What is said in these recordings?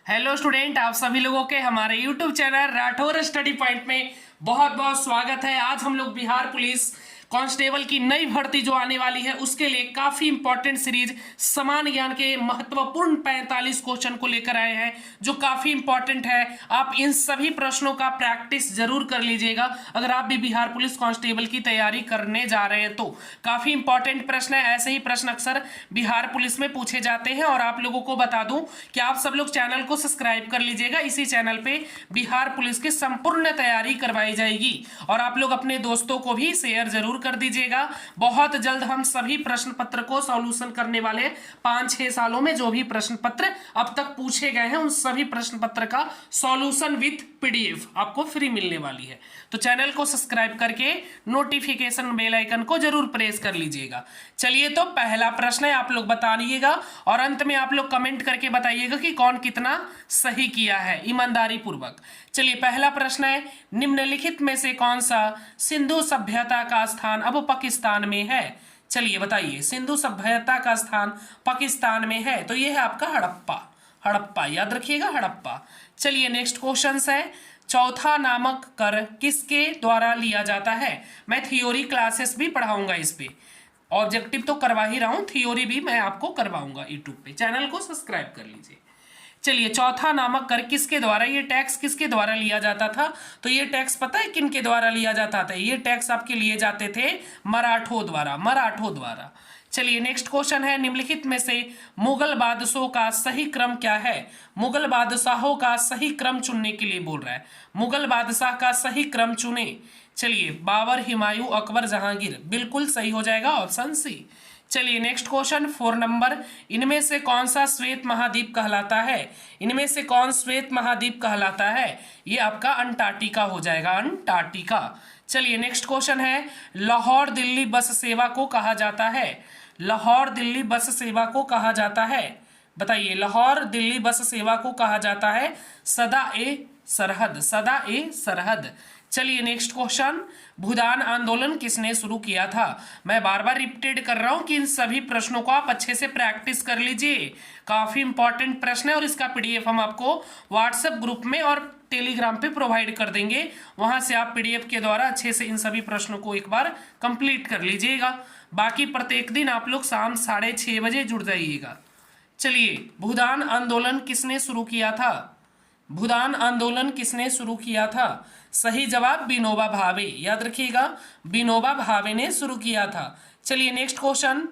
Hello student, आप सभी लोगों के हमारे YouTube channel Rathore study point में बहुत बहुत स्वागत है। आज हम लोग बिहार पुलिस कांस्टेबल की नई भर्ती जो आने वाली है उसके लिए काफी इंपॉर्टेंट सीरीज समान ज्ञान के महत्वपूर्ण 45 क्वेश्चन को लेकर आए हैं जो काफी इंपॉर्टेंट है। आप इन सभी प्रश्नों का प्रैक्टिस जरूर कर लीजिएगा अगर आप भी बिहार पुलिस कांस्टेबल की तैयारी करने जा रहे हैं तो। काफी इंपॉर्टेंट प्रश्न है, ऐसे ही प्रश्न अक्सर बिहार पुलिस में पूछे जाते हैं। और आप लोगों को बता दूं कि आप सब लोग चैनल को सब्सक्राइब कर लीजिएगा। इसी चैनल पे बिहार पुलिस की संपूर्ण तैयारी करवाई जाएगी और आप लोग अपने दोस्तों को भी शेयर जरूर कर दीजिएगा। बहुत जल्द हम सभी प्रश्न पत्र को सॉल्यूशन करने वाले 5-6 सालों में जो भी प्रश्न पत्र अब तक पूछे गए हैं उन सभी प्रश्न पत्र का सॉल्यूशन विथ पीडीएफ आपको फ्री मिलने वाली है। तो चैनल को सब्सक्राइब करके नोटिफिकेशन बेल आइकन को जरूर प्रेस कर लीजिएगा। चलिए, तो पहला प्रश्न है, आप लोग बताइएगा और अंत में आप लोग कमेंट करके बताइएगा कि कौन कितना सही किया है ईमानदारी पूर्वक। चलिए, पहला प्रश्न है, निम्नलिखित में से कौन सा सिंधु सभ्यता का स्थान अब पाकिस्तान में है? चलिए बताइए, सिंधु सभ्यता का स्थान पाकिस्तान में है तो यह है आपका हड़प्पा। हड़प्पा याद रखिएगा, हड़प्पा। चलिए, नेक्स्ट क्वेश्चन है, चौथा नामक कर किसके द्वारा लिया जाता है? मैं थियोरी क्लासेस भी पढ़ाऊंगा इस पे, ऑब्जेक्टिव तो करवा ही रहा हूं, थियोरी भी मैं आपको करवाऊंगा यूट्यूब पे। चैनल को सब्सक्राइब कर लीजिए। चलिए, चौथा नामक कर किसके द्वारा, ये टैक्स किसके द्वारा लिया जाता था? तो ये टैक्स पता है किन के द्वारा लिया जाता था? ये टैक्स आपके लिए जाते थे मराठों द्वारा, मराठों द्वारा। चलिए, नेक्स्ट क्वेश्चन है, निम्नलिखित में से मुगल बादशाहों का सही क्रम क्या है? मुगल बादशाहों का सही क्रम चुनने के लिए बोल रहा है, मुगल बादशाह का सही क्रम चुने। चलिए, बाबर, हुमायूं, अकबर, जहांगीर, बिल्कुल सही हो जाएगा ऑप्शन सी। चलिए, नेक्स्ट क्वेश्चन 4 नंबर, इनमें से कौन सा श्वेत महाद्वीप कहलाता है? इनमें से कौन श्वेत महाद्वीप कहलाता है? ये आपका अंटार्कटिका हो जाएगा, अंटार्कटिका। चलिए, नेक्स्ट क्वेश्चन है, लाहौर दिल्ली बस सेवा को कहा जाता है? लाहौर दिल्ली बस सेवा को कहा जाता है, बताइए, लाहौर दिल्ली बस सेवा को कहा जाता है सदा ए सरहद, सदा ए सरहद। चलिए, नेक्स्ट क्वेश्चन, भूदान आंदोलन किसने शुरू किया था? मैं बार बार रिपीटेड कर रहा हूं कि इन सभी प्रश्नों को आप अच्छे से प्रैक्टिस कर लीजिए। काफी इंपॉर्टेंट प्रश्न है और इसका पीडीएफ हम आपको व्हाट्सएप ग्रुप में और टेलीग्राम पे प्रोवाइड कर देंगे। वहां से आप पीडीएफ के द्वारा अच्छे से इन सभी प्रश्नों को एक बार कंप्लीट कर लीजिएगा। बाकी प्रत्येक दिन आप लोग शाम 6:30 बजे जुड़ जाइएगा। चलिए, भूदान आंदोलन किसने शुरू किया था? भूदान आंदोलन किसने शुरू किया था? सही जवाब विनोबा भावे, याद रखिएगा, विनोबा भावे ने शुरू किया था। चलिए, नेक्स्ट क्वेश्चन,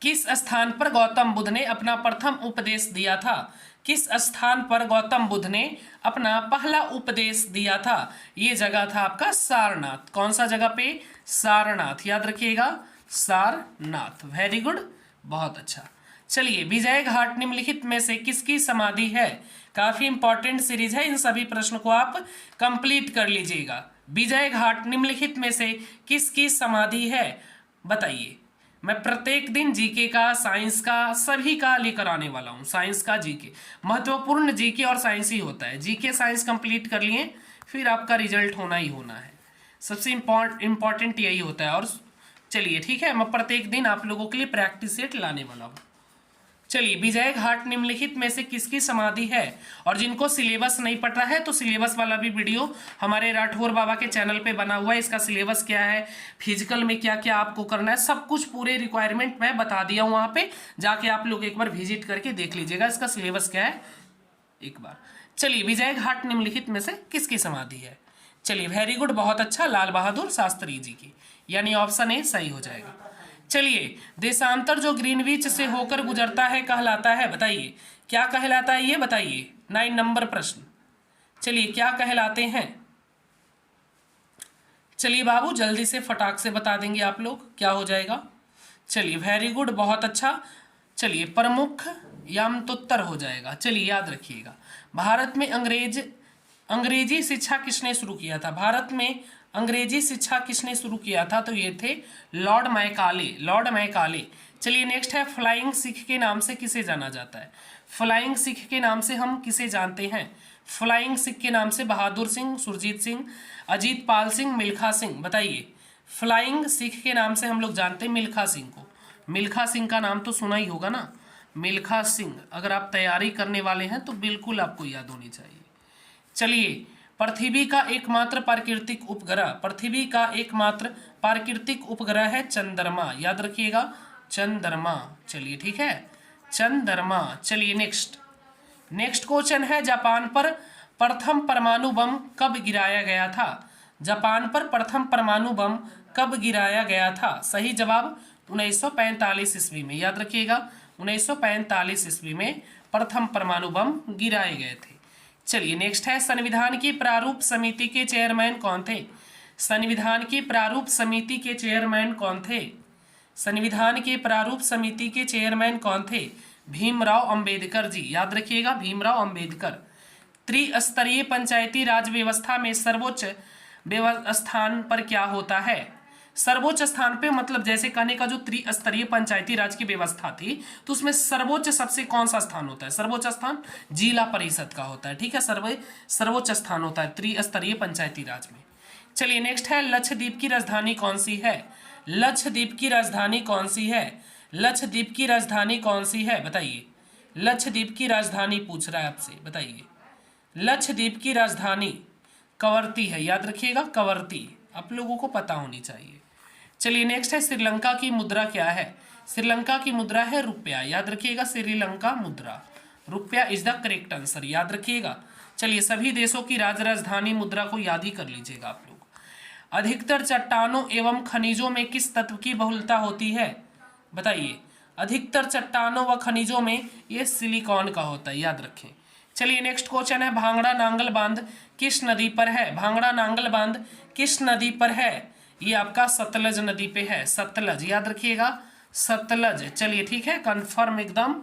किस स्थान पर गौतम बुद्ध ने अपना प्रथम उपदेश दिया था? किस स्थान पर गौतम बुद्ध ने अपना पहला उपदेश दिया था? ये जगह था आपका सारनाथ। कौन सा जगह पे? सारनाथ, याद रखिएगा, सारनाथ। वेरी गुड, बहुत अच्छा। चलिए, विजय घाट निम्नलिखित में से किसकी समाधि है? काफी इंपॉर्टेंट सीरीज है, इन सभी प्रश्नों को आप कंप्लीट कर लीजिएगा। विजय घाट निम्नलिखित में से किसकी समाधि है? बताइए। मैं प्रत्येक दिन जीके का, साइंस का, सभी का लेकर आने वाला हूँ। साइंस का, जीके, महत्वपूर्ण जीके और साइंस ही होता है। जीके साइंस कंप्लीट कर लिए फिर आपका रिजल्ट होना ही होना है, सबसे इम्पॉर्टेंट यही होता है। और चलिए, ठीक है, मैं प्रत्येक दिन आप लोगों के लिए प्रैक्टिस सेट लाने वाला हूँ। चलिए, विजय घाट निम्नलिखित में से किसकी समाधि है? और जिनको सिलेबस नहीं पता है तो सिलेबस वाला भी वीडियो हमारे राठौर बाबा के चैनल पे बना हुआ है। इसका सिलेबस क्या है, फिजिकल में क्या क्या आपको करना है, सब कुछ पूरे रिक्वायरमेंट मैं बता दिया हूँ। वहाँ पे जाके आप लोग एक बार विजिट करके देख लीजिएगा इसका सिलेबस क्या है एक बार। चलिए, विजय घाट निम्नलिखित में से किसकी समाधि है? चलिए, वेरी गुड, बहुत अच्छा, लाल बहादुर शास्त्री जी की, यानी ऑप्शन ए सही हो जाएगा। चलिए, देशांतर जो ग्रीनविच से होकर गुजरता है कहलाता है, बताइए क्या कहलाता है, ये बताइए। 9 नंबर प्रश्न। चलिए, क्या कहलाते हैं? चलिए बाबू, जल्दी से फटाक से बता देंगे आप लोग, क्या हो जाएगा? चलिए, वेरी गुड, बहुत अच्छा। चलिए, प्रमुख यामतोत्तर हो जाएगा। चलिए, याद रखिएगा, भारत में अंग्रेजी शिक्षा किसने शुरू किया था? भारत में अंग्रेजी शिक्षा किसने शुरू किया था? तो ये थे लॉर्ड मैकाले, लॉर्ड मैकाले। चलिए, नेक्स्ट है, फ्लाइंग सिख के नाम से किसे जाना जाता है? फ्लाइंग सिख के नाम से हम किसे जानते हैं? फ्लाइंग सिख के नाम से बहादुर सिंह, सुरजीत सिंह, अजीत पाल सिंह, मिल्खा सिंह, बताइए। फ्लाइंग सिख के नाम से हम लोग जानते हैं मिल्खा सिंह को। मिल्खा सिंह का नाम तो सुना ही होगा ना। मिल्खा सिंह। अगर आप तैयारी करने वाले हैं तो बिल्कुल आपको याद होनी चाहिए। चलिए, पृथ्वी का एकमात्र प्राकृतिक उपग्रह, पृथ्वी का एकमात्र प्राकृतिक उपग्रह है चंद्रमा। याद रखिएगा, चंद्रमा। चलिए ठीक है, चंद्रमा। चलिए नेक्स्ट क्वेश्चन है, जापान पर प्रथम परमाणु बम कब गिराया गया था? जापान पर प्रथम परमाणु बम कब गिराया गया था? सही जवाब 1945 ईस्वी में। याद रखिएगा, 1945 ईस्वी में प्रथम परमाणु बम गिराए गए थे। चलिए नेक्स्ट है, संविधान की प्रारूप समिति के चेयरमैन कौन थे? संविधान की प्रारूप समिति के चेयरमैन कौन थे? संविधान के प्रारूप समिति के चेयरमैन कौन थे? भीमराव अंबेडकर जी। याद रखिएगा, भीमराव अंबेडकर। त्रिस्तरीय पंचायती राज व्यवस्था में सर्वोच्च स्थान पर क्या होता है? सर्वोच्च स्थान पे मतलब जैसे कहने का जो त्रिस्तरीय पंचायती राज की व्यवस्था थी तो उसमें सर्वोच्च सबसे कौन सा स्थान होता है? सर्वोच्च स्थान जिला परिषद का होता है। ठीक है, सर्वोच्च स्थान होता है त्रिस्तरीय पंचायती राज में। चलिए नेक्स्ट है, लक्षद्वीप की राजधानी कौन सी है? लक्षद्वीप की राजधानी कौन सी है? लक्षद्वीप की राजधानी कौन सी है बताइए? लक्षद्वीप की राजधानी पूछ रहा है आपसे, बताइए। लक्षद्वीप की राजधानी कवरत्ती है। याद रखिएगा, कवरत्ती। आप लोगों को पता होनी चाहिए। चलिए नेक्स्ट है, श्रीलंका की मुद्रा क्या है? श्रीलंका की मुद्रा है रुपया। याद रखिएगा, श्रीलंका मुद्रा, रुपया इज द करेक्ट आंसर। याद रखिएगा। चलिए, सभी देशों की राजधानी मुद्रा को याद ही कर लीजिएगा आप लोग। अधिकतर चट्टानों एवं खनिजों में किस तत्व की बहुलता होती है? बताइए। अधिकतर चट्टानों व खनिजों में ये सिलिकॉन का होता है। याद रखें। चलिए नेक्स्ट क्वेश्चन है, भांगड़ा नांगल बांध किस नदी पर है? भांगड़ा नांगल बांध किस नदी पर है? ये आपका सतलज नदी पे है, सतलज। याद रखिएगा, सतलज। चलिए ठीक है, कंफर्म एकदम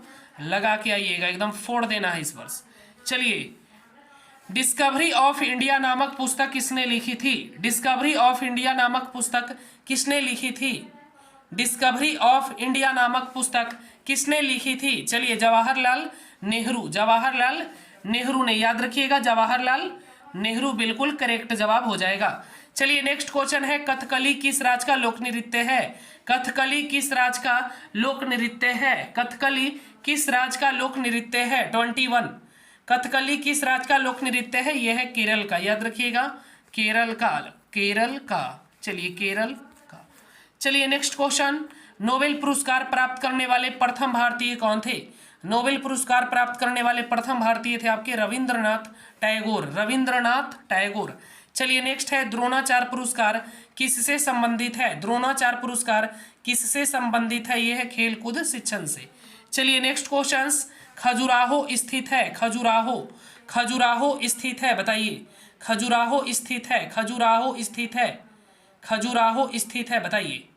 लगा के आइएगा, एकदम फोड़ देना है इस वर्ष। चलिए, डिस्कवरी ऑफ इंडिया नामक पुस्तक किसने लिखी थी? डिस्कवरी ऑफ इंडिया नामक पुस्तक किसने लिखी थी? डिस्कवरी ऑफ इंडिया नामक पुस्तक किसने लिखी थी? चलिए, जवाहरलाल नेहरू। जवाहरलाल नेहरू ने। याद रखिएगा, जवाहरलाल नेहरू बिल्कुल करेक्ट जवाब हो जाएगा। चलिए नेक्स्ट क्वेश्चन है, कथकली किस राज्य का लोक नृत्य है? कथकली किस राज्य का लोक नृत्य है? कथकली किस राज्य का लोक नृत्य है? 21। कथकली किस राज्य का लोक नृत्य है? यह है केरल का। याद रखिएगा, केरल का, केरल का। चलिए, केरल का। चलिए नेक्स्ट क्वेश्चन, नोबेल पुरस्कार प्राप्त करने वाले प्रथम भारतीय कौन थे? नोबेल पुरस्कार प्राप्त करने वाले प्रथम भारतीय थे आपके रविंद्रनाथ टैगोर। रविंद्रनाथ टैगोर। चलिए नेक्स्ट है, द्रोणाचार्य पुरस्कार किससे संबंधित है? द्रोणाचार्य पुरस्कार किससे संबंधित है? यह है खेलकूद शिक्षण से। चलिए नेक्स्ट क्वेश्चन, खजुराहो स्थित है। खजुराहो, खजुराहो स्थित है बताइए। खजुराहो स्थित है, खजुराहो स्थित है, खजुराहो स्थित है बताइए।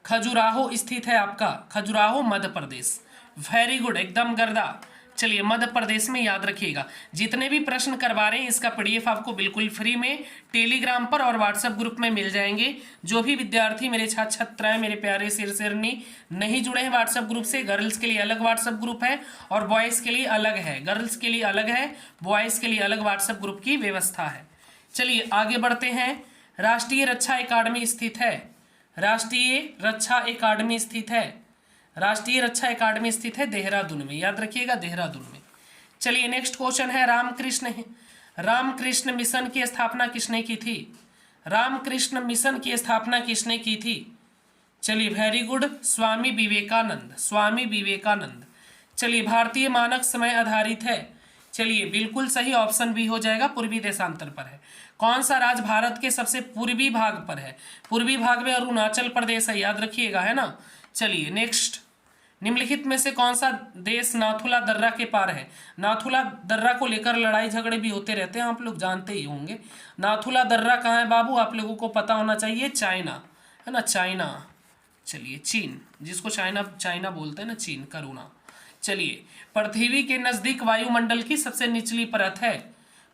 खजुराहो स्थित है आपका, खजुराहो मध्य प्रदेश। वेरी गुड, एकदम गर्दा। चलिए, मध्य प्रदेश में। याद रखिएगा, जितने भी प्रश्न करवा रहे हैं इसका पीडीएफ आपको बिल्कुल फ्री में टेलीग्राम पर और व्हाट्सएप ग्रुप में मिल जाएंगे। जो भी विद्यार्थी मेरे छात्र छात्राएं, मेरे प्यारे शेर शेरनी नहीं जुड़े हैं व्हाट्सएप ग्रुप से, गर्ल्स के लिए अलग व्हाट्सएप ग्रुप है और बॉयज़ के लिए अलग है। गर्ल्स के लिए अलग है, बॉयज़ के लिए अलग व्हाट्सएप ग्रुप की व्यवस्था है। चलिए आगे बढ़ते हैं। राष्ट्रीय रक्षा अकादमी स्थित है। राष्ट्रीय रक्षा अकादमी स्थित है। राष्ट्रीय रक्षा अकादमी स्थित है देहरादून में। याद रखिएगा, देहरादून में। चलिए नेक्स्ट क्वेश्चन है, रामकृष्ण मिशन की स्थापना किसने की थी? रामकृष्ण मिशन की स्थापना किसने की थी? चलिए वेरी गुड, स्वामी विवेकानंद। स्वामी विवेकानंद। चलिए, भारतीय मानक समय आधारित है। चलिए बिल्कुल सही, ऑप्शन बी हो जाएगा, पूर्वी देशांतर पर है। कौन सा राज्य भारत के सबसे पूर्वी भाग पर है? पूर्वी भाग में अरुणाचल प्रदेश है। याद रखिएगा, है ना। चलिए नेक्स्ट, निम्नलिखित में से कौन सा देश नाथुला दर्रा के पार है? नाथुला दर्रा को लेकर लड़ाई झगड़े भी होते रहते हैं, आप लोग जानते ही होंगे। नाथुला दर्रा कहाँ है बाबू? आप लोगों को पता होना चाहिए, चाइना, है ना, चाइना। चलिए, चीन, जिसको चाइना बोलते हैं ना, चीन, करुणा। चलिए, पृथ्वी के नजदीक वायुमंडल की सबसे निचली परत है।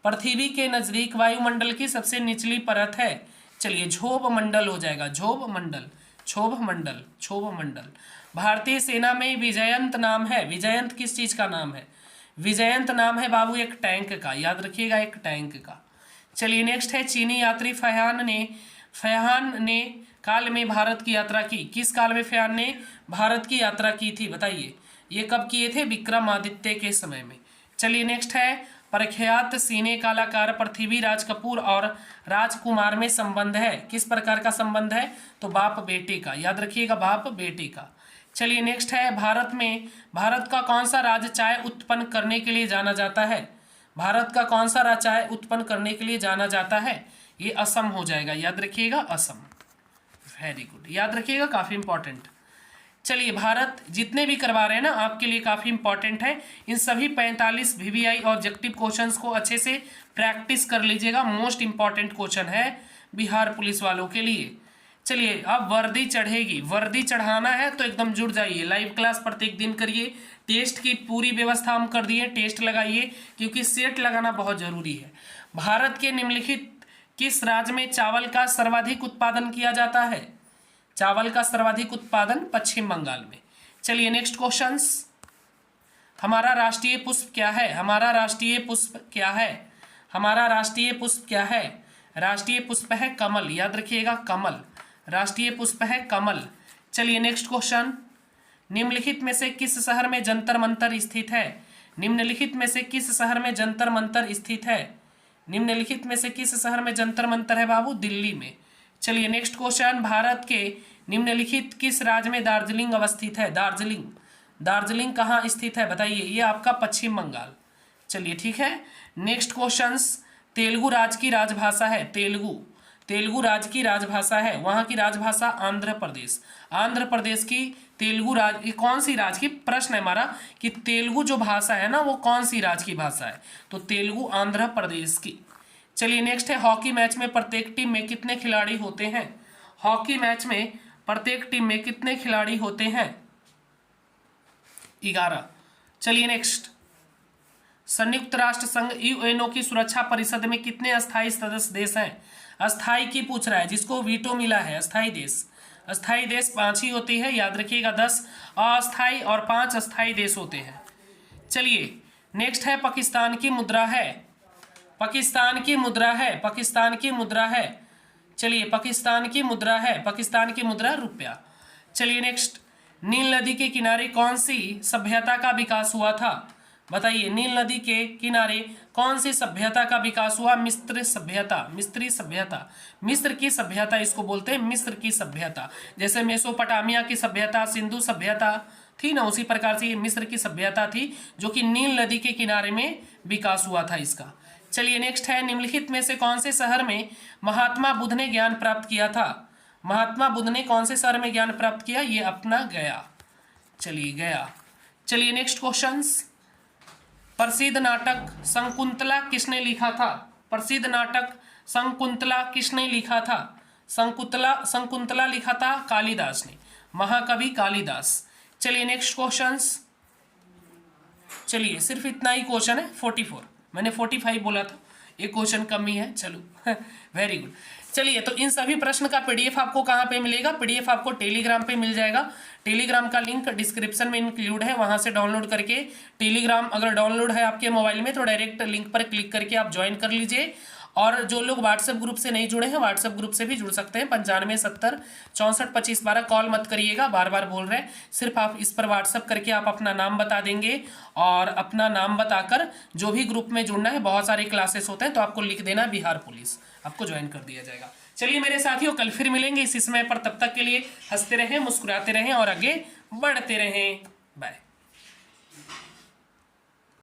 पृथ्वी के नजदीक वायुमंडल की सबसे निचली परत है। चलिए, क्षोभ मंडल हो जाएगा, क्षोभ मंडल, क्षोभ मंडल, क्षोभ मंडल। भारतीय सेना में विजयंत नाम है। विजयंत किस चीज का नाम है? विजयंत नाम है बाबू एक टैंक का। याद रखिएगा, एक टैंक का। चलिए नेक्स्ट है, चीनी यात्री फयान ने काल में भारत की यात्रा की। किस काल में फयान ने भारत की यात्रा की थी? बताइए, ये कब किए थे? विक्रमादित्य के समय में। चलिए नेक्स्ट है, प्रख्यात सिने कलाकार पृथ्वीराज कपूर और राजकुमार में संबंध है, किस प्रकार का संबंध है? तो बाप बेटे का, याद रखिएगा, बाप बेटे का। चलिए नेक्स्ट है, भारत का कौन सा राज्य चाय उत्पन्न करने के लिए जाना जाता है? भारत का कौन सा राज्य चाय उत्पन्न करने के लिए जाना जाता है? ये असम हो जाएगा, याद रखिएगा, असम। वेरी गुड, याद रखिएगा, काफी इंपॉर्टेंट। चलिए, भारत जितने भी करवा रहे हैं ना आपके लिए काफी इंपॉर्टेंट है। इन सभी 45 वीवीआई ऑब्जेक्टिव क्वेश्चंस को अच्छे से प्रैक्टिस कर लीजिएगा। मोस्ट इंपॉर्टेंट क्वेश्चन है बिहार पुलिस वालों के लिए। चलिए, अब वर्दी चढ़ेगी, वर्दी चढ़ाना है तो एकदम जुड़ जाइए, लाइव क्लास प्रत्येक दिन करिए। टेस्ट की पूरी व्यवस्था हम कर दिए, टेस्ट लगाइए क्योंकि सेट लगाना बहुत जरूरी है। भारत के निम्नलिखित किस राज्य में चावल का सर्वाधिक उत्पादन किया जाता है? चावल का सर्वाधिक उत्पादन पश्चिम बंगाल में। चलिए नेक्स्ट क्वेश्चंस, हमारा राष्ट्रीय पुष्प क्या है? हमारा राष्ट्रीय पुष्प क्या है? हमारा राष्ट्रीय पुष्प क्या है? राष्ट्रीय पुष्प है कमल, याद रखिएगा, कमल राष्ट्रीय पुष्प है, कमल। चलिए नेक्स्ट क्वेश्चन, निम्नलिखित में से किस शहर में जंतर मंतर स्थित है? निम्नलिखित में से किस शहर में जंतर मंतर स्थित है? निम्नलिखित में से किस शहर में जंतर मंतर है बाबू? दिल्ली में। चलिए नेक्स्ट क्वेश्चन, भारत के निम्नलिखित किस राज्य में दार्जिलिंग अवस्थित है? दार्जिलिंग, दार्जिलिंग कहाँ स्थित है बताइए? ये आपका पश्चिम बंगाल। चलिए ठीक है, नेक्स्ट क्वेश्चंस, तेलुगु राज्य की राजभाषा है, तेलुगु राज्य की राजभाषा है, वहाँ की राजभाषा आंध्र प्रदेश। आंध्र प्रदेश की तेलुगु राज्य, कौन सी राज्य की? प्रश्न है हमारा कि तेलुगु जो भाषा है ना वो कौन सी राज्य की भाषा है? तो तेलुगु आंध्र प्रदेश की। चलिए नेक्स्ट है, हॉकी मैच में प्रत्येक टीम में कितने खिलाड़ी होते हैं? हॉकी मैच में प्रत्येक टीम में कितने खिलाड़ी होते हैं? 11। चलिए नेक्स्ट, संयुक्त राष्ट्र संघ यूएनओ की सुरक्षा परिषद में कितने अस्थायी सदस्य देश हैं? अस्थायी की पूछ रहा है, जिसको वीटो मिला है। अस्थायी देश, अस्थायी देश 5 ही होती है, याद रखिएगा, 10 अस्थायी और 5 अस्थायी देश होते हैं। चलिए नेक्स्ट है, पाकिस्तान की मुद्रा है, पाकिस्तान की मुद्रा है, पाकिस्तान की मुद्रा है। चलिए पाकिस्तान की मुद्रा है, पाकिस्तान की मुद्रा रुपया। चलिए नेक्स्ट, नील नदी के किनारे कौन सी सभ्यता का विकास हुआ था? बताइए, नील नदी के किनारे कौन सी सभ्यता का विकास हुआ? मिस्र सभ्यता, मिस्री सभ्यता, मिस्र की सभ्यता इसको बोलते हैं, मिस्र की सभ्यता। जैसे मेसोपोटामिया की सभ्यता, सिंधु सभ्यता थी ना, उसी प्रकार से ये मिस्र की सभ्यता थी जो कि नील नदी के किनारे में विकास हुआ था इसका। चलिए नेक्स्ट है, निम्नलिखित में से कौन से शहर में महात्मा बुद्ध ने ज्ञान प्राप्त किया था? महात्मा बुद्ध ने कौन से शहर में ज्ञान प्राप्त किया? ये अपना गया। चलिए गया। चलिए नेक्स्ट क्वेश्चंस, प्रसिद्ध नाटक शकुंतला किसने लिखा था? प्रसिद्ध नाटक शकुंतला किसने लिखा था? शकुंतला लिखा था कालिदास ने, महाकवि कालिदास। चलिए नेक्स्ट क्वेश्चंस, चलिए सिर्फ इतना ही क्वेश्चन है, 44, मैंने 45 बोला था, एक क्वेश्चन कम ही है। चलो वेरी गुड। चलिए, तो इन सभी प्रश्न का पीडीएफ आपको कहाँ पे मिलेगा? पीडीएफ आपको टेलीग्राम पे मिल जाएगा। टेलीग्राम का लिंक डिस्क्रिप्शन में इंक्लूड है, वहां से डाउनलोड करके, टेलीग्राम अगर डाउनलोड है आपके मोबाइल में तो डायरेक्ट लिंक पर क्लिक करके आप ज्वाइन कर लीजिए। और जो लोग व्हाट्सएप ग्रुप से नहीं जुड़े हैं, व्हाट्सएप ग्रुप से भी जुड़ सकते हैं। 95 70 64 25 12। कॉल मत करिएगा, बार बार बोल रहे हैं, सिर्फ आप इस पर व्हाट्सएप करके आप अपना नाम बता देंगे और अपना नाम बताकर जो भी ग्रुप में जुड़ना है, बहुत सारे क्लासेस होते हैं तो आपको लिख देना बिहार पुलिस, आपको ज्वाइन कर दिया जाएगा। चलिए मेरे साथियों, कल फिर मिलेंगे इसी समय पर, तब तक के लिए हंसते रहें, मुस्कुराते रहें और आगे बढ़ते रहें। बाय।